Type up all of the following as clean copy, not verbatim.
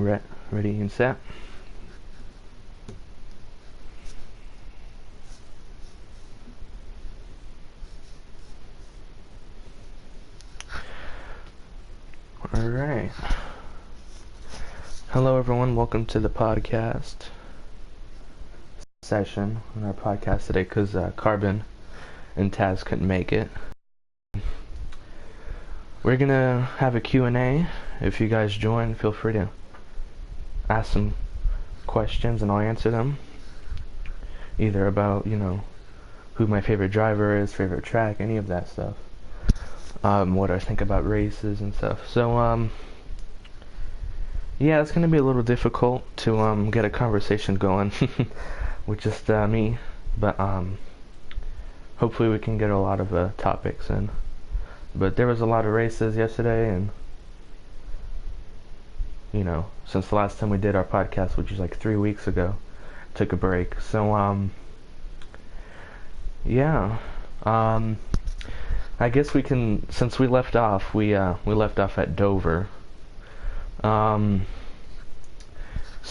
Ready and set. Alright. Hello everyone, welcome to the podcast session on our podcast today because Carbon and Taz couldn't make it. We're gonna have a Q&A. If you guys join, feel free to ask some questions and I'll answer them. Either about, who my favorite driver is, favorite track, any of that stuff. What I think about races and stuff. So, yeah, it's gonna be a little difficult to get a conversation going with just me, but hopefully we can get a lot of topics in. But there was a lot of races yesterday, and since the last time we did our podcast, which was like 3 weeks ago, took a break. So yeah, I guess we can, since we left off, we left off at Dover. So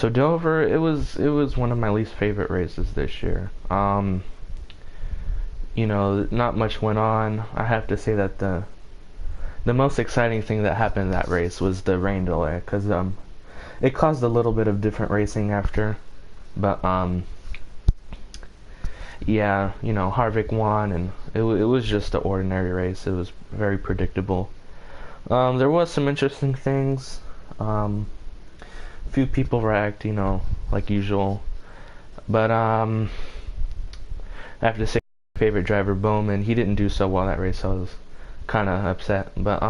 Dover, it was one of my least favorite races this year. Not much went on. I have to say that the most exciting thing that happened in that race was the rain delay, because it caused a little bit of different racing after, but yeah, Harvick won, and it was just an ordinary race. It was very predictable. There was some interesting things. Few people wrecked, like usual, but I have to say, my favorite driver Bowman, he didn't do so well that race, so I was kind of upset. But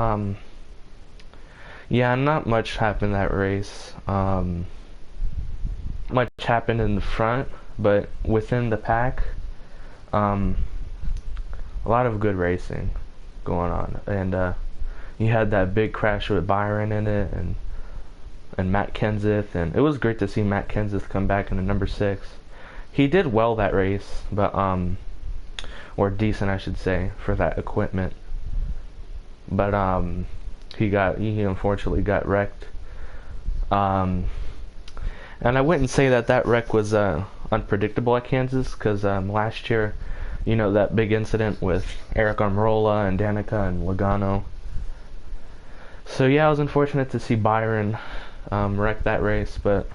yeah, not much happened that race. Much happened in the front, but within the pack, a lot of good racing going on, and you had that big crash with Byron in it, and Matt Kenseth, and it was great to see Matt Kenseth come back in the number 6. He did well that race, but or decent I should say, for that equipment. But he unfortunately got wrecked. And I wouldn't say that wreck was unpredictable at Kansas, because last year, that big incident with Eric Almirola and Danica and Logano. So yeah, I was unfortunate to see Byron wreck that race, but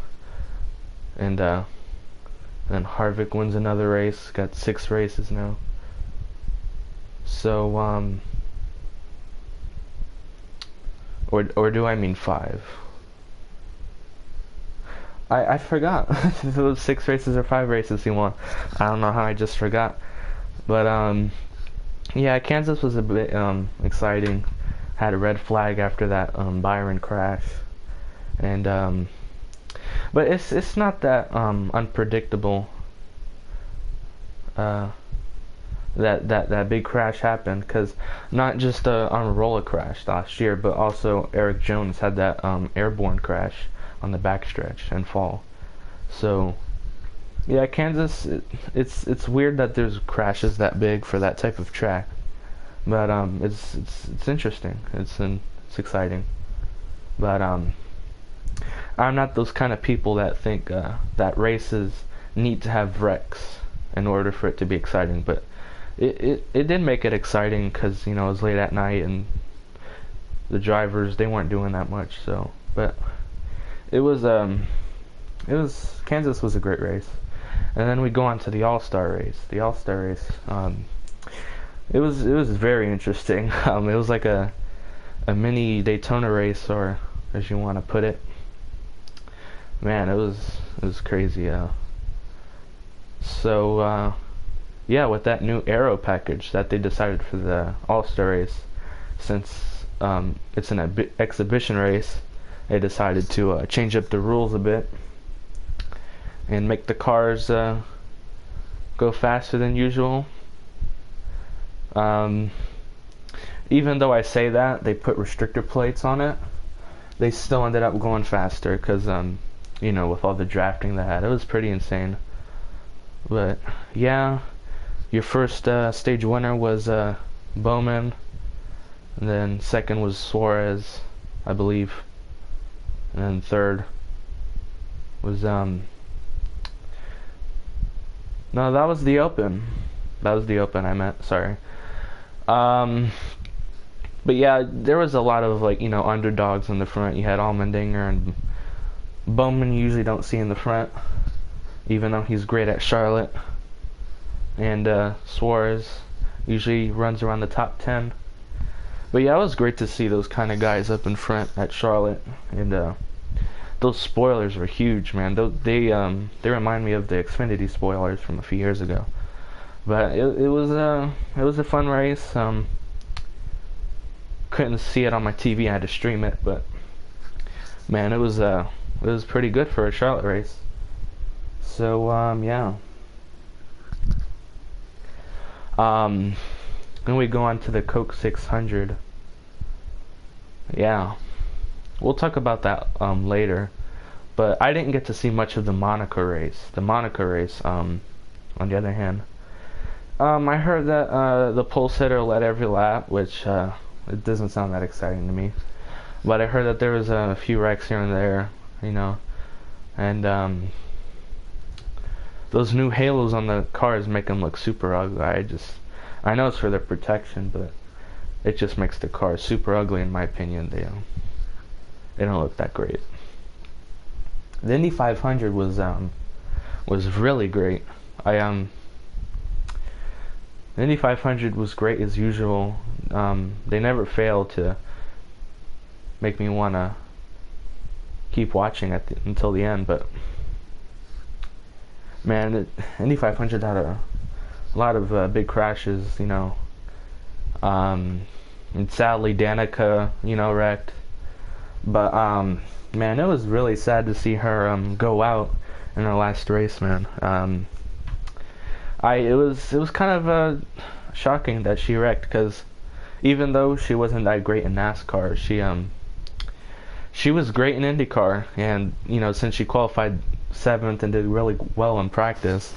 and Harvick wins another race, got 6 races now. So or do I mean 5? I forgot if it was 6 races or 5 races he won. I don't know how I just forgot. But yeah, Kansas was a bit exciting. Had a red flag after that Byron crash, and but it's not that unpredictable. That big crash happened because not just on a roller crash last year, but also Eric Jones had that airborne crash on the backstretch and fall. So yeah, Kansas, it's weird that there's crashes that big for that type of track, but it's interesting. It's exciting, but I'm not those kind of people that think that races need to have wrecks in order for it to be exciting. But it did make it exciting because it was late at night and the drivers, they weren't doing that much. So, but it was Kansas was a great race. And then we go on to the All-Star race. The All-Star race, it was very interesting. It was like a mini Daytona race, or as you want to put it. Man, it was crazy. So yeah, with that new aero package that they decided for the All-Star race, since it's an exhibition race, they decided to change up the rules a bit and make the cars go faster than usual. Even though I say that, they put restrictor plates on it, they still ended up going faster because, with all the drafting they had, it was pretty insane. But yeah, your first stage winner was Bowman, and then second was Suarez, I believe, and then third Was no, that was the Open. That was the Open I meant. Sorry. Um, but yeah, there was a lot of like underdogs in the front. You had Allmendinger and Bowman. You usually don't see in the front, even though he's great at Charlotte. And Suarez usually runs around the top 10. But yeah, it was great to see those kind of guys up in front at Charlotte, and those spoilers were huge, man. They remind me of the Xfinity spoilers from a few years ago. But it was a fun race. Couldn't see it on my TV. I had to stream it, but man, it was pretty good for a Charlotte race. So yeah. Then we go on to the Coke 600. Yeah, we'll talk about that later. But I didn't get to see much of the Monaco race. On the other hand, I heard that the pole sitter led every lap, which it doesn't sound that exciting to me. But I heard that there was a few wrecks here and there, and those new halos on the cars make them look super ugly. I know it's for their protection, but it just makes the cars super ugly in my opinion. They don't look that great. The Indy 500 was really great. The Indy 500 was great as usual. They never failed to make me want to keep watching until the end. But man, Indy 500 had a lot of big crashes, and sadly Danica, wrecked. But man, it was really sad to see her go out in her last race, man. It was kind of shocking that she wrecked, because even though she wasn't that great in NASCAR, she was great in IndyCar, and since she qualified 7th and did really well in practice,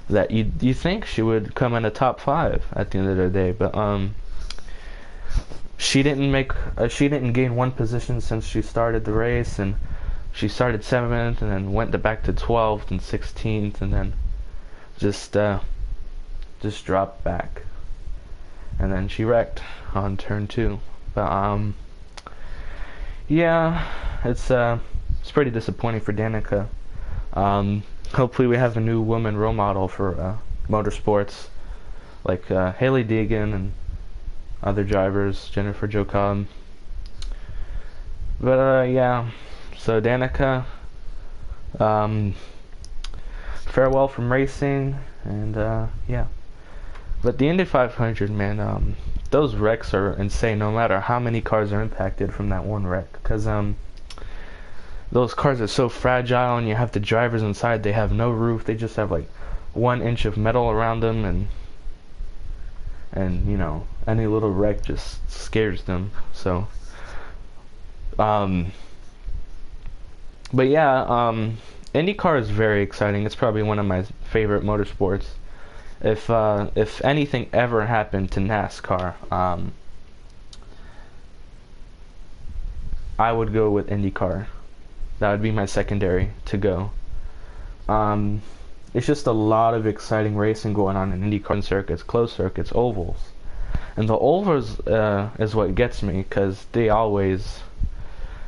that you think she would come in the top 5 at the end of the day. But she didn't gain one position since she started the race, and she started 7th and then went back to 12th and 16th, and then just dropped back, and then she wrecked on turn 2. But yeah, it's pretty disappointing for Danica. Hopefully we have a new woman role model for motorsports, like Hailie Deegan and other drivers, Jennifer Jo Cobb. But yeah, so Danica, farewell from racing, and yeah. But the Indy 500, man, those wrecks are insane. No matter how many cars are impacted from that one wreck, because those cars are so fragile, and you have the drivers inside. They have no roof. They just have like 1 inch of metal around them, and any little wreck just scares them. So but yeah, IndyCar is very exciting. It's probably one of my favorite motorsports. If anything ever happened to NASCAR, I would go with IndyCar. That would be my secondary to go. It's just a lot of exciting racing going on in IndyCar circuits, closed circuits, ovals. And the ovals is what gets me, because they always,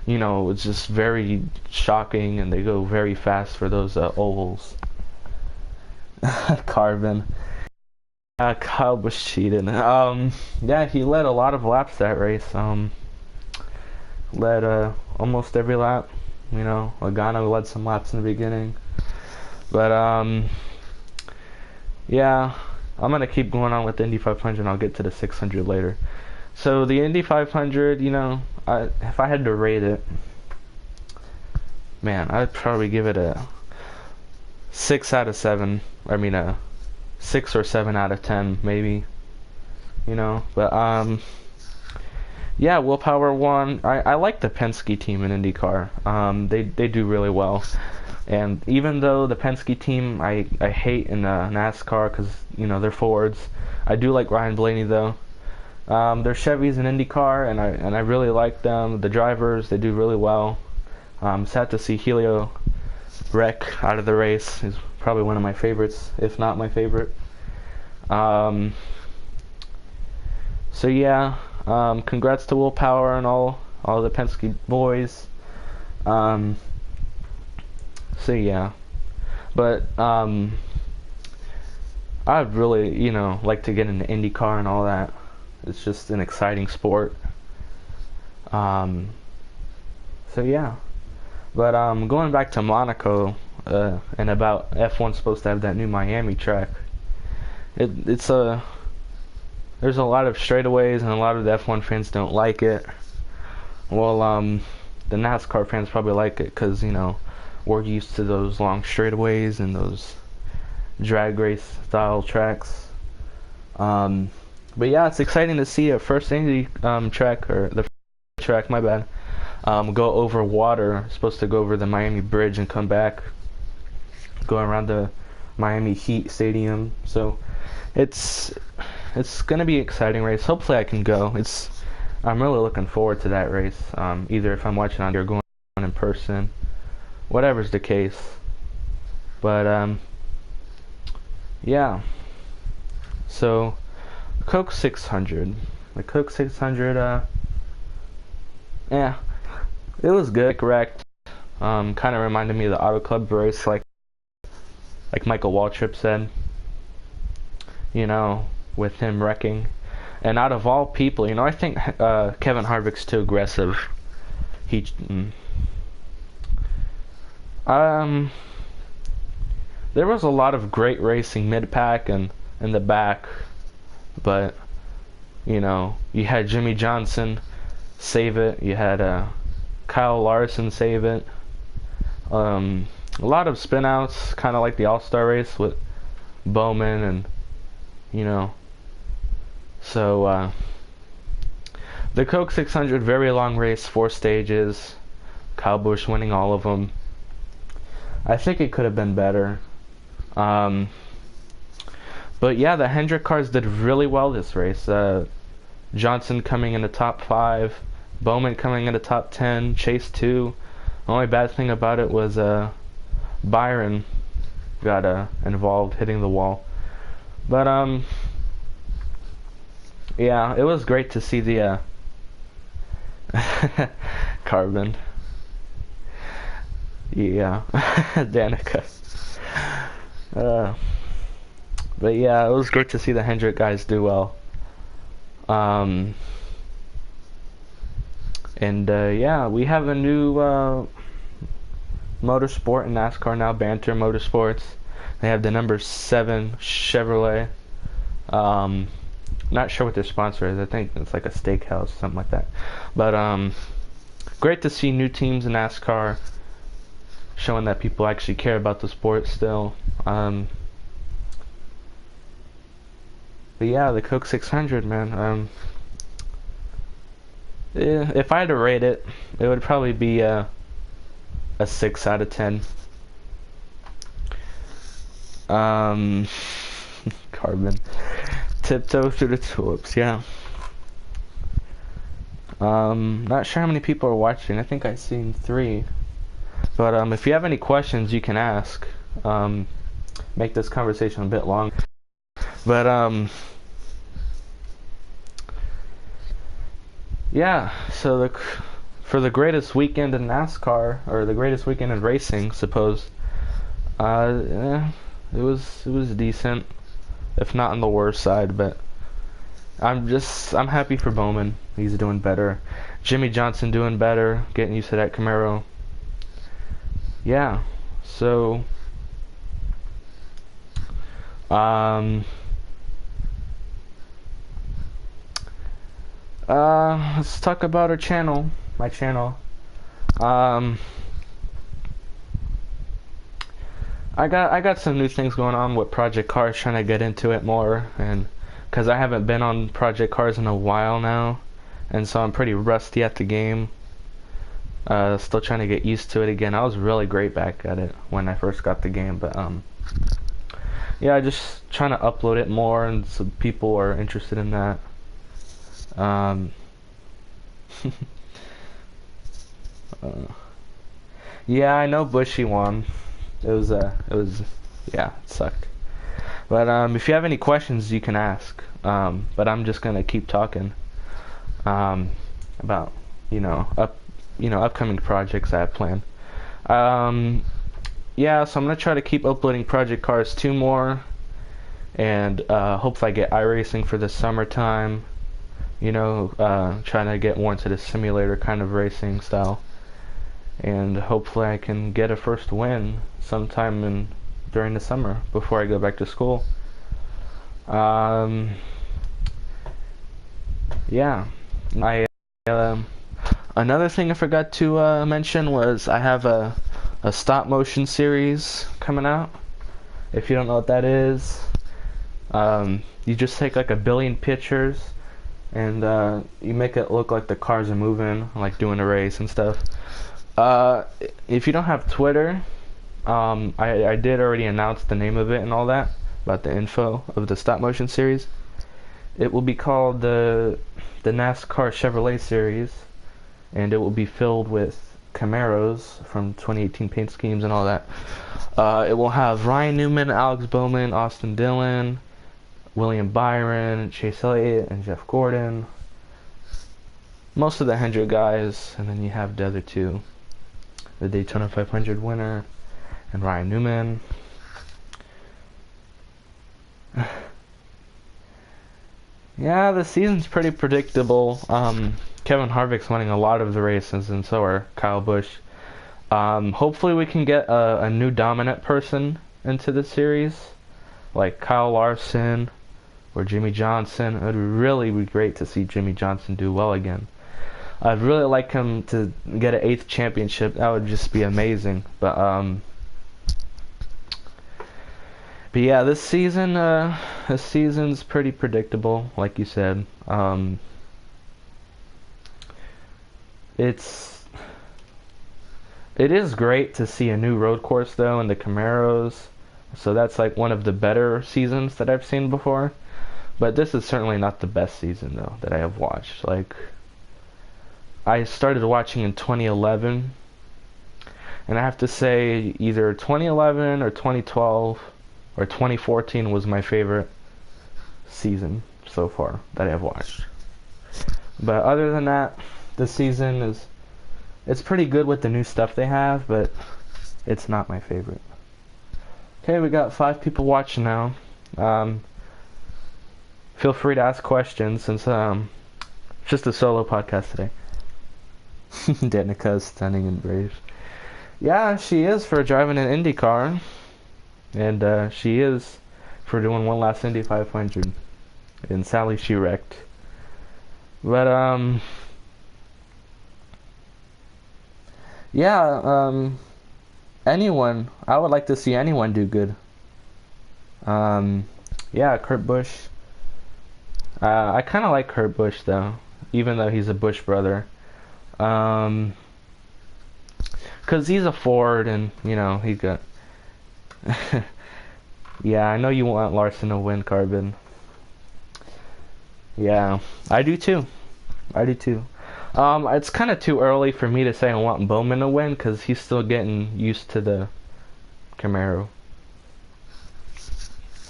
it's just very shocking, and they go very fast for those ovals. Carbon. Kyle was cheating. Yeah, he led a lot of laps that race. Led almost every lap. Logano led some laps in the beginning. But yeah, I'm gonna keep going on with the Indy 500, and I'll get to the 600 later. So the Indy 500, if I had to rate it, man, I'd probably give it a 6 out of 7. I mean, a 6 or 7 out of 10, maybe. But yeah, Willpower won. I like the Penske team in IndyCar. They do really well. And even though the Penske team I hate in NASCAR, because they're Fords, I do like Ryan Blaney though. They're Chevys in IndyCar, and I really like them. The drivers, they do really well. Sad to see Helio wreck out of the race. He's probably one of my favorites, if not my favorite. Um, so yeah, congrats to Will Power and all the Penske boys. Um, so yeah, but I'd really, like to get into IndyCar and all that. It's just an exciting sport. Um, so yeah, but going back to Monaco, and about F1's supposed to have that new Miami track. It's a There's a lot of straightaways and a lot of the F1 fans don't like it. Well, the NASCAR fans probably like it because we're used to those long straightaways and those drag race style tracks. But yeah, it's exciting to see a first Indy track, or the track, my bad, go over water. It's supposed to go over the Miami Bridge and come back, go around the Miami Heat Stadium. So it's gonna be an exciting race. Hopefully I can go. I'm really looking forward to that race. Either if I'm watching on or going in person, whatever's the case. But yeah. So Coke 600. The Coke 600. Yeah, it was good. Correct. Kind of reminded me of the Auto Club race, like Michael Waltrip said. With him wrecking. And out of all people, I think Kevin Harvick's too aggressive. There was a lot of great racing mid-pack and in the back, but you had Jimmy Johnson save it. You had Kyle Larson save it. A lot of spin-outs, kind of like the All-Star race with Bowman and So the Coke 600, very long race, 4 stages. Kyle Busch winning all of them. I think it could have been better. But yeah, the Hendrick cars did really well this race. Johnson coming in the top 5, Bowman coming in the top 10, Chase 2. The only bad thing about it was Byron got involved, hitting the wall. But yeah, it was great to see the Carbon. Yeah, Danica. But yeah, it was great to see the Hendrick guys do well. And yeah, we have a new motorsport in NASCAR now, Banter Motorsports. They have the number 7 Chevrolet. Not sure what their sponsor is. I think it's like a steakhouse, something like that. But great to see new teams in NASCAR, showing that people actually care about the sport still. But yeah, the Coke 600, man. If I had to rate it, it would probably be a 6 out of 10. Carbon. Tiptoe through the tulips, yeah. Not sure how many people are watching. I think I've seen 3. But if you have any questions, you can ask. Make this conversation a bit long. But yeah. So for the greatest weekend in NASCAR, or the greatest weekend in racing, suppose. Yeah, it was decent, if not on the worst side. But I'm happy for Bowman. He's doing better. Jimmy Johnson doing better, getting used to that Camaro. Yeah, so let's talk about our channel, my channel. I got some new things going on with Project Cars, trying to get into it more, and because I haven't been on Project Cars in a while now, and so I'm pretty rusty at the game. Still trying to get used to it again. I was really great back at it when I first got the game, but yeah, just trying to upload it more, and some people are interested in that. Yeah, I know Bushy won. Yeah, it sucked. But if you have any questions, you can ask. But I'm just gonna keep talking um, about you know up upcoming projects I have planned. Um, yeah, so I'm gonna try to keep uploading Project Cars 2 more, and hopefully I get iRacing for the summertime. Trying to get more into the simulator kind of racing style, and hopefully I can get a first win sometime during the summer before I go back to school. Um, yeah, I another thing I forgot to mention was I have a stop motion series coming out. If you don't know what that is, you just take like 1 billion pictures and you make it look like the cars are moving, like doing a race and stuff. If you don't have Twitter, I did already announce the name of it and all that, about the info of the stop motion series. It will be called the NASCAR Chevrolet series, and it will be filled with Camaros from 2018 paint schemes and all that. It will have Ryan Newman, Alex Bowman, Austin Dillon, William Byron, Chase Elliott, and Jeff Gordon. Most of the Hendrick guys, and then you have the other two. The Daytona 500 winner and Ryan Newman. Yeah, the season's pretty predictable. Kevin Harvick's winning a lot of the races, and so are Kyle Busch. Hopefully we can get a new dominant person into the series, like Kyle Larson or Jimmy Johnson. It would really be great to see Jimmy Johnson do well again. I'd really like him to get an 8th championship. That would just be amazing. But yeah, this season's pretty predictable, like you said. It is great to see a new road course though in the Camaros. So that's like one of the better seasons that I've seen before. But this is certainly not the best season though that I have watched. Like, I started watching in 2011, and I have to say either 2011 or 2012 or 2014 was my favorite season so far that I have watched. But other than that, the season it's pretty good with the new stuff they have, but it's not my favorite. Okay, we got 5 people watching now. Feel free to ask questions since it's just a solo podcast today. Danica is stunning and brave. Yeah, she is for driving an Indy car. And she is for doing one last Indy 500. And sadly she wrecked. But yeah, anyone, I would like to see anyone do good. Yeah, Kurt Busch. I kind of like Kurt Busch though, even though he's a Busch brother. 'Cause he's a Ford, and he got. Yeah, I know you want Larson to win, Carbon. Yeah, I do too. It's kind of too early for me to say I want Bowman to win because he's still getting used to the Camaro,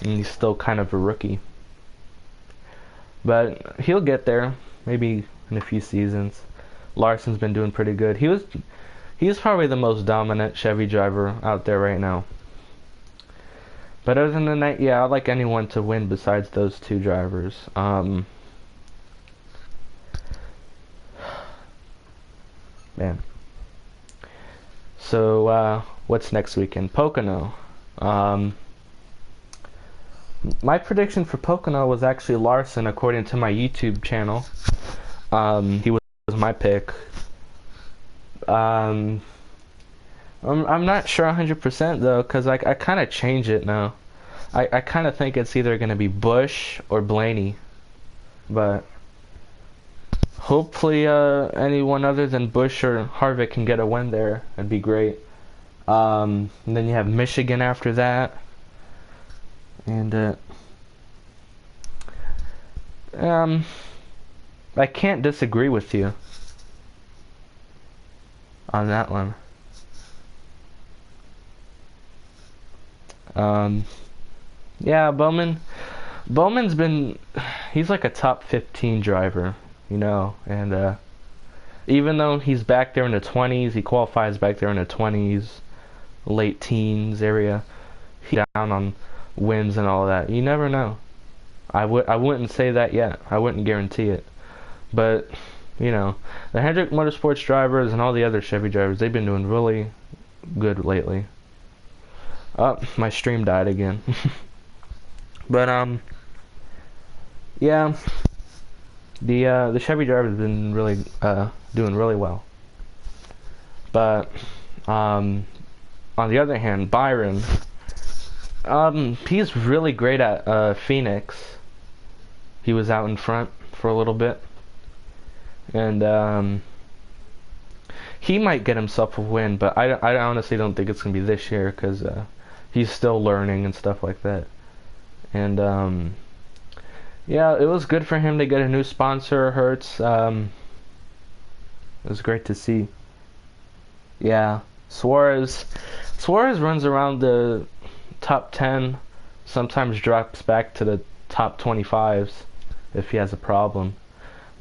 and he's still kind of a rookie. But he'll get there, maybe in a few seasons. Larson's been doing pretty good. He's probably the most dominant Chevy driver out there right now. But other than that, yeah, I'd like anyone to win besides those 2 drivers. Man. So, what's next weekend? Pocono. My prediction for Pocono was actually Larson, according to my YouTube channel. He was my pick. I'm not sure 100% though, because I kind of change it now. I kind of think it's either going to be Busch or Blaney. But hopefully anyone other than Busch or Harvick can get a win there. That'd be great. And then you have Michigan after that. And I can't disagree with you on that one. Um, yeah, Bowman's been, he's like a top 15 driver, you know, and even though he's back there in the 20s, he qualifies back there in the 20s, late teens area. He's down on wins and all that. You never know. I wouldn't say that yet. I wouldn't guarantee it. But you know, the Hendrick Motorsports drivers and all the other Chevy drivers, they've been doing really good lately. Oh, my stream died again. But yeah, the Chevy drivers have been really doing really well. But on the other hand, Byron, he's really great at Phoenix. He was out in front for a little bit, and he might get himself a win, but I honestly don't think it's gonna be this year because he's still learning and stuff like that. And yeah, it was good for him to get a new sponsor, Hertz. It was great to see. Yeah, Suarez runs around the top 10, sometimes drops back to the top 25s if he has a problem.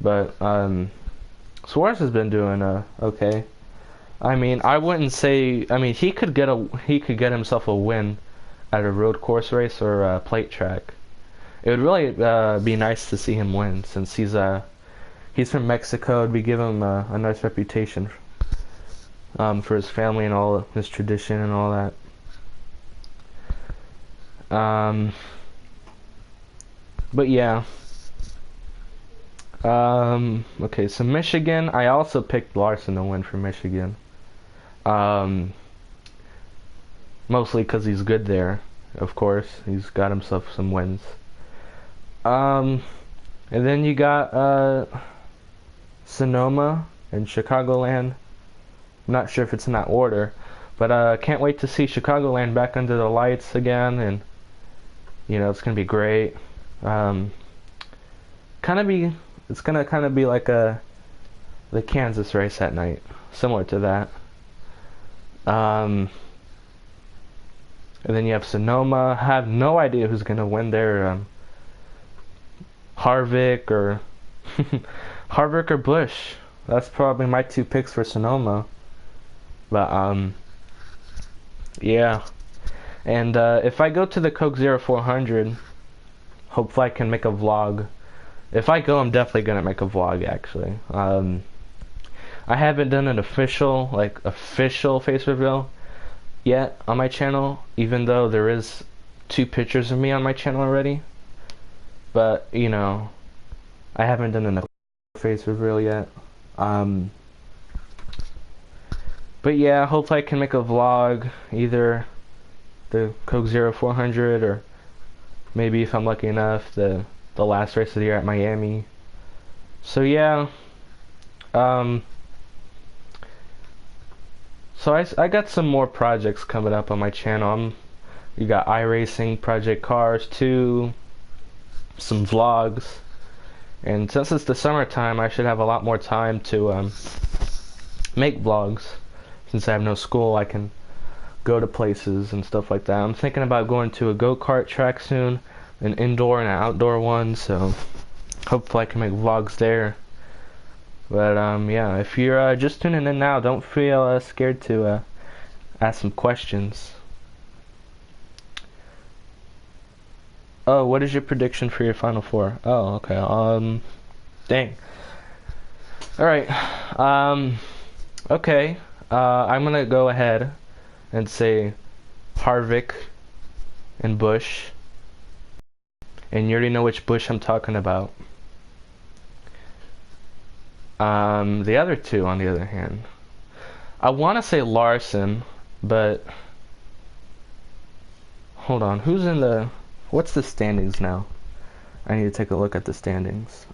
But Suarez has been doing okay. I mean, I wouldn't say. I mean, he could get himself a win at a road course race or a plate track. It would really be nice to see him win since he's from Mexico. It'd be give him a nice reputation for his family and all his tradition and all that. But yeah. Okay, so Michigan, I also picked Larson to win for Michigan. Mostly because he's good there, of course. He's got himself some wins. And then you got Sonoma and Chicagoland. I'm not sure if it's in that order, but can't wait to see Chicagoland back under the lights again, and you know it's gonna be great. It's gonna kind of be like the Kansas race at night, similar to that. And then you have Sonoma. I have no idea who's gonna win there. Harvick or Harvick or Busch. That's probably my two picks for Sonoma. But yeah. And if I go to the Coke 0400, hopefully I can make a vlog. If I go, I'm definitely gonna make a vlog. Actually, I haven't done an official face reveal yet on my channel, even though there is 2 pictures of me on my channel already. But you know, I haven't done an face reveal yet. But yeah, hopefully I can make a vlog, either the Coke 0400 or maybe if I'm lucky enough the last race of the year at Miami. So yeah, so I got some more projects coming up on my channel. You got iRacing, Project Cars 2, some vlogs, and since it's the summertime, I should have a lot more time to make vlogs. Since I have no school, I can go to places and stuff like that. I'm thinking about going to a go-kart track soon, an indoor and an outdoor one, so hopefully I can make vlogs there. But yeah, if you're just tuning in now, don't feel scared to ask some questions. Oh, what is your prediction for your Final Four? Oh, okay. Dang. All right. Okay. I'm gonna go ahead and say Harvick and Busch, and you already know which Busch I'm talking about. The other two, on the other hand, I want to say Larson, but hold on. What's the standings now? I need to take a look at the standings.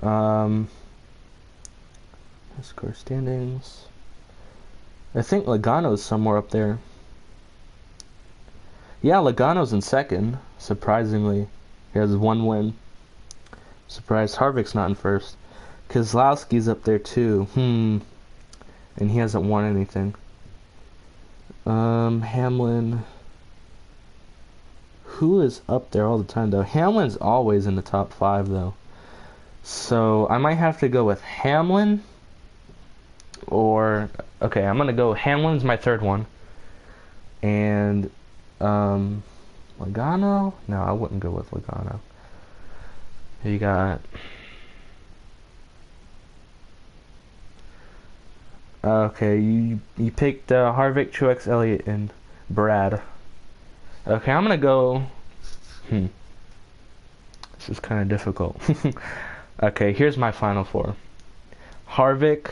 Score standings. I think Logano's somewhere up there. Yeah, Logano's in second, surprisingly. He has 1 win. Surprised Harvick's not in first. Keselowski's up there too. And he hasn't won anything. Hamlin. who is up there all the time though? Hamlin's always in the top 5 though. So I might have to go with Hamlin or okay, I'm gonna go Hamlin's my third one. And Logano? No, I wouldn't go with Logano. You got okay, you picked Harvick, Truex, Elliott, and Brad. Okay, I'm gonna go. This is kind of difficult. Okay, here's my final 4: Harvick,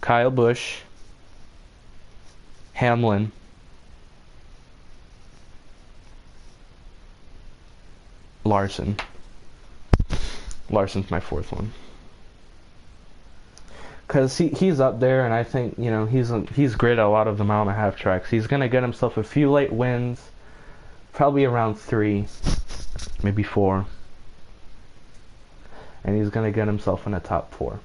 Kyle Busch, Hamlin, Larson. Larson's my 4th one. Because he's up there, and I think, you know, he's great at a lot of the mile-and-a-half tracks. He's going to get himself a few late wins, probably around 3, maybe 4. And he's going to get himself in the top 4.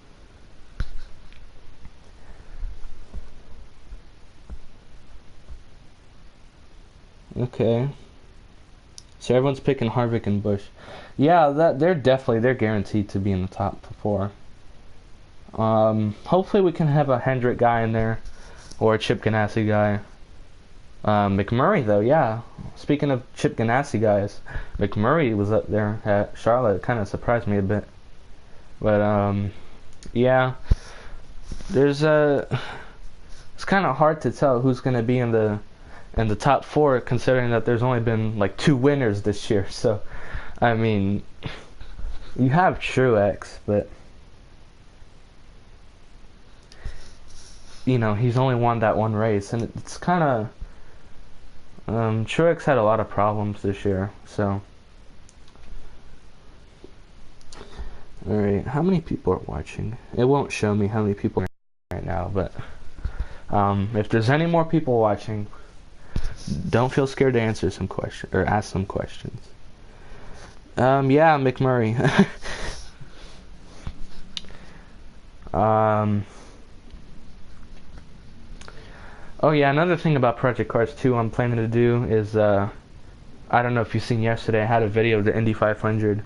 Okay. So everyone's picking Harvick and Busch. Yeah, they're guaranteed to be in the top 4. Hopefully we can have a Hendrick guy in there, or a Chip Ganassi guy. McMurray though, yeah. Speaking of Chip Ganassi guys, McMurray was up there at Charlotte. It kind of surprised me a bit, but yeah. It's kind of hard to tell who's gonna be in the top 4, considering that there's only been like 2 winners this year. So, I mean, you have Truex, but you know, he's only won that one race, and it's kind of Truex had a lot of problems this year. So, all right, how many people are watching? It won't show me how many people are right now, but if there's any more people watching, don't feel scared to answer some questions or ask some questions. Yeah, McMurray. Oh yeah, another thing about Project Cars 2 I'm planning to do is, I don't know if you've seen yesterday, I had a video of the Indy 500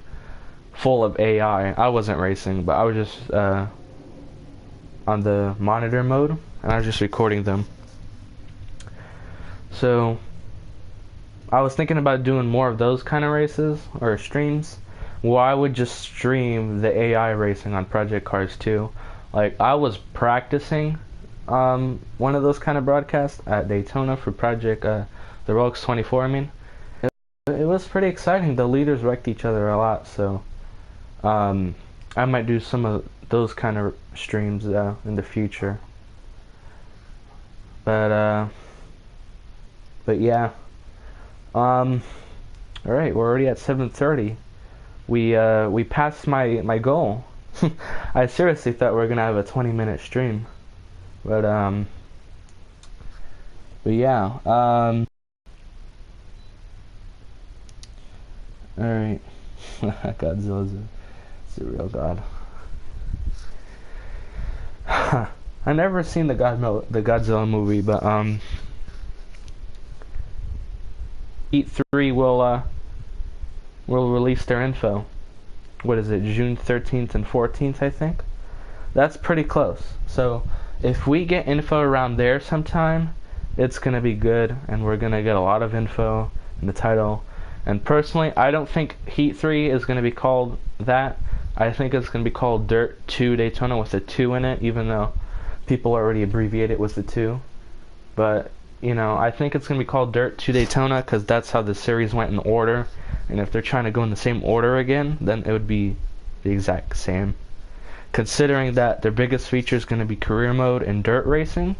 full of AI. I wasn't racing, but I was just on the monitor mode, and I was just recording them. So, I was thinking about doing more of those kind of races, or streams, where I would just stream the AI racing on Project Cars 2. Like, I was practicing one of those kind of broadcasts at Daytona for Project the Rolex 24. I mean, it was pretty exciting. The leaders wrecked each other a lot, so I might do some of those kind of streams in the future. But yeah. All right, we're already at 7:30. We passed my goal. I seriously thought we were gonna have a 20-minute stream. But yeah, alright. Godzilla's a real god. I never seen the Godzilla movie, but Heat 3 will release their info. What is it, June 13th and 14th, I think? That's pretty close. So if we get info around there sometime, it's going to be good, and we're going to get a lot of info in the title. And personally, I don't think Heat 3 is going to be called that. I think it's going to be called Dirt 2 Daytona with a 2 in it, even though people already abbreviate it with the 2. But, you know, I think it's going to be called Dirt 2 Daytona because that's how the series went in order. And if they're trying to go in the same order again, then it would be the exact same. Considering that their biggest feature is going to be career mode and dirt racing,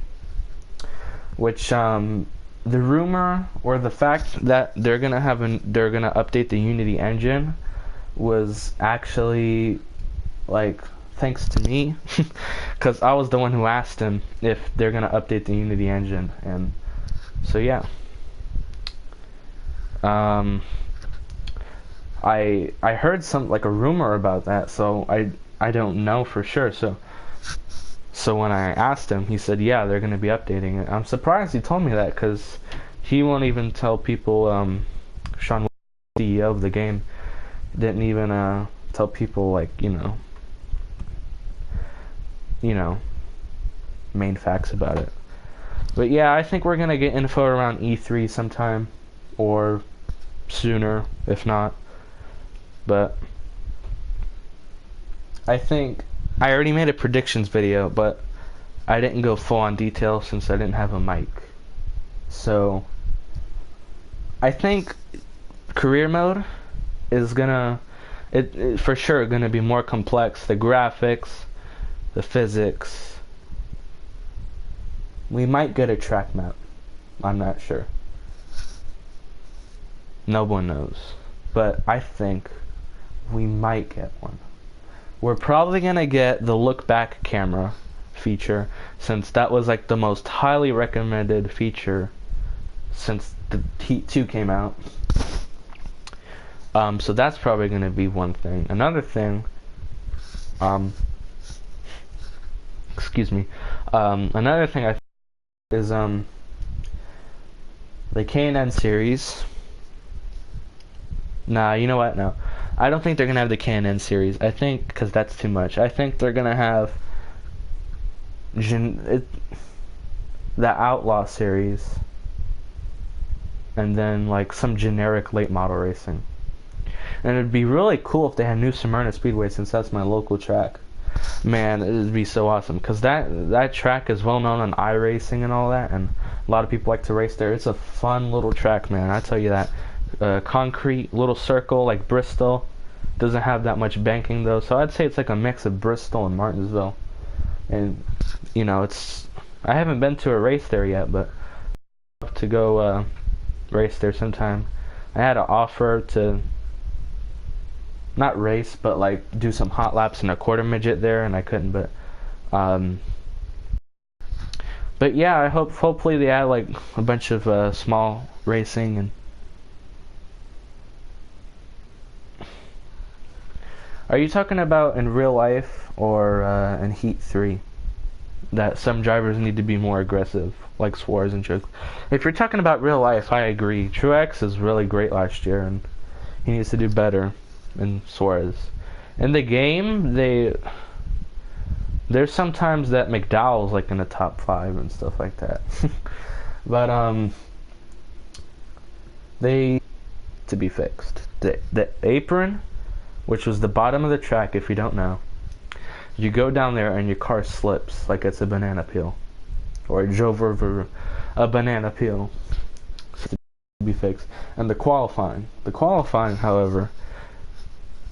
which the rumor or the fact that they're gonna update the Unity engine was actually like thanks to me, because I was the one who asked them if they're gonna update the Unity engine, and so yeah. I heard some like a rumor about that, so I don't know for sure. So when I asked him, he said, yeah, they're going to be updating it. I'm surprised he told me that, because he won't even tell people Sean, CEO of the game, didn't even tell people, like, you know, main facts about it. But yeah, I think we're gonna get info around E3 sometime, or sooner, if not. But I think I already made a predictions video, but I didn't go full on detail since I didn't have a mic. So I think career mode is gonna, it for sure gonna be more complex. The graphics, the physics. We might get a track map. I'm not sure. No one knows. But I think we might get one. We're probably gonna get the look back camera feature, since that was like the most highly recommended feature since the Heat 2 came out. So that's probably gonna be one thing. Another thing, excuse me, another thing I think is the K&N series. Nah, you know what? No, I don't think they're gonna have the K&N series. I think, because that's too much. I think they're gonna have the Outlaw series, and then like some generic late model racing. And it'd be really cool if they had New Smyrna Speedway, since that's my local track. Man, it'd be so awesome, because that track is well known on iRacing and all that, and a lot of people like to race there. It's a fun little track, man, I tell you that. Concrete little circle like Bristol. Doesn't have that much banking though, so I'd say it's like a mix of Bristol and Martinsville. And it's, I haven't been to a race there yet, but I'd love to go race there sometime. I had an offer to not race, but like do some hot laps in a quarter midget there, and I couldn't. But yeah, I hopefully they add like a bunch of small racing. And are you talking about in real life or in Heat 3? That some drivers need to be more aggressive, like Suarez and Truex. If you're talking about real life, I agree. Truex is really great last year, and he needs to do better than Suarez. In the game, there's sometimes that McDowell's like in the top 5 and stuff like that. But they to be fixed. The apron, which was the bottom of the track, if you don't know. You go down there and your car slips like it's a banana peel, or it drove over a banana peel. So to be fixed. And the qualifying, however,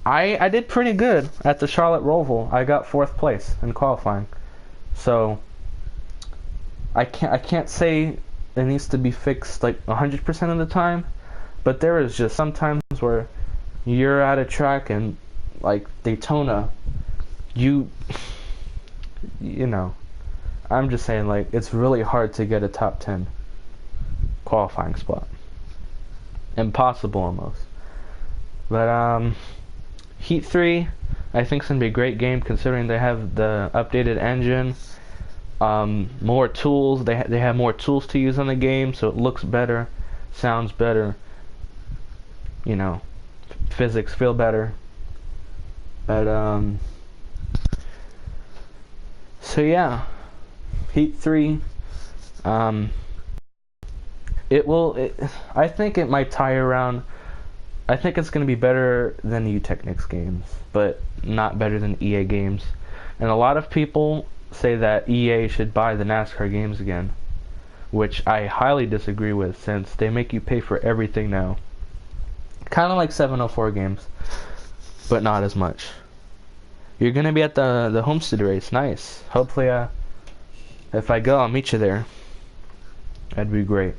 I did pretty good at the Charlotte Roval. I got 4th place in qualifying, so I can't say it needs to be fixed like 100% of the time, but there is just sometimes where you're at a track and like Daytona, I'm just saying, like, it's really hard to get a top 10 qualifying spot. Impossible almost. But Heat 3 I think is going to be a great game, considering they have the updated engine, more tools. They have more tools to use on the game, so it looks better, sounds better, physics feel better. But so yeah, Heat 3, I think it might tie around. I think it's going to be better than Technics games, but not better than EA games. And a lot of people say that EA should buy the NASCAR games again, which I highly disagree with, since they make you pay for everything now. Kind of like 704 games, but not as much. You're going to be at the Homestead race. Nice. Hopefully, if I go, I'll meet you there. That'd be great.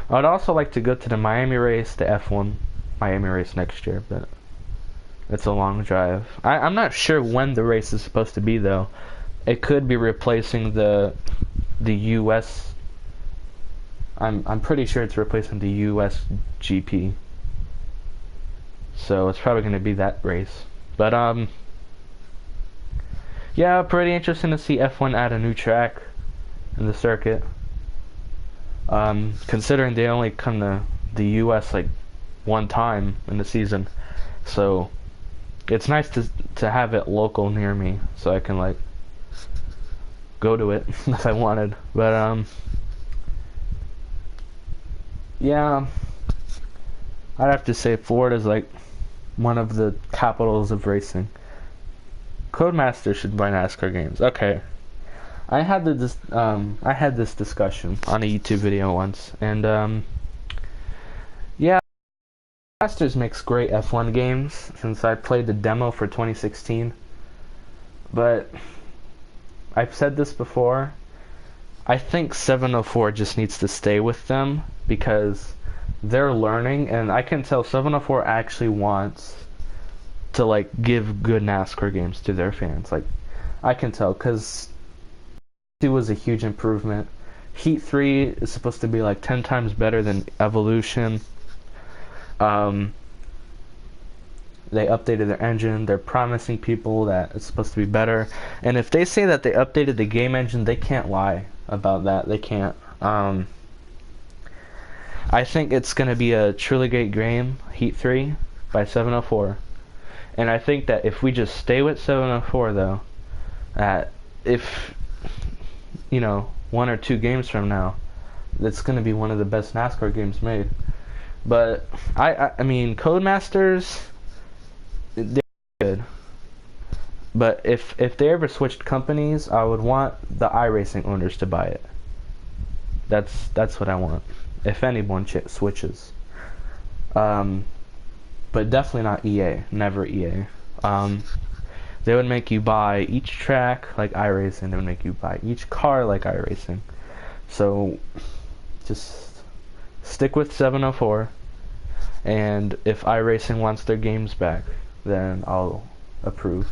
I'd also like to go to the Miami race, the F1 Miami race next year, but it's a long drive. I'm not sure when the race is supposed to be, though. It could be replacing the US. I'm pretty sure it's replacing the US GP. So it's probably going to be that race. But yeah, pretty interesting to see F1 add a new track in the circuit. Considering they only come to the U.S. like one time in the season, so it's nice to have it local near me, so I can like go to it if I wanted. But yeah, I'd have to say Florida's like one of the capitals of racing. Codemaster should buy NASCAR games. Okay, I had this discussion on a YouTube video once, and yeah, Masters makes great F1 games since I played the demo for 2016. But I've said this before. I think 704 just needs to stay with them because they're learning, and I can tell 704 actually wants to like give good NASCAR games to their fans. Like I can tell because it was a huge improvement. Heat 3 is supposed to be like 10 times better than Evolution. They updated their engine. They're promising people that it's supposed to be better. And if they say that they updated the game engine, they can't lie about that. They can't. I think it's going to be a truly great game, Heat 3 by 704. And I think that if we just stay with 704 though, if you know, 1 or 2 games from now, it's going to be one of the best NASCAR games made. But I mean, Codemasters, they're good. But if they ever switched companies, I would want the iRacing owners to buy it. That's what I want. If anyone switches, but definitely not EA. Never EA. They would make you buy each track like iRacing. They would make you buy each car like iRacing. So just stick with 704. And if iRacing wants their games back, then I'll approve.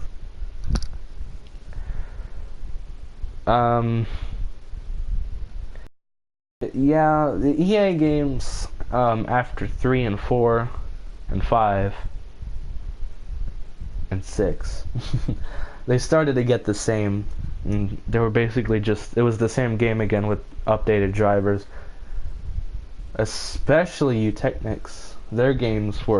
Yeah, the EA games after 3 and 4 and 5 and 6 they started to get the same, and they were basically just, it was the same game again with updated drivers. Especially Technics, their games were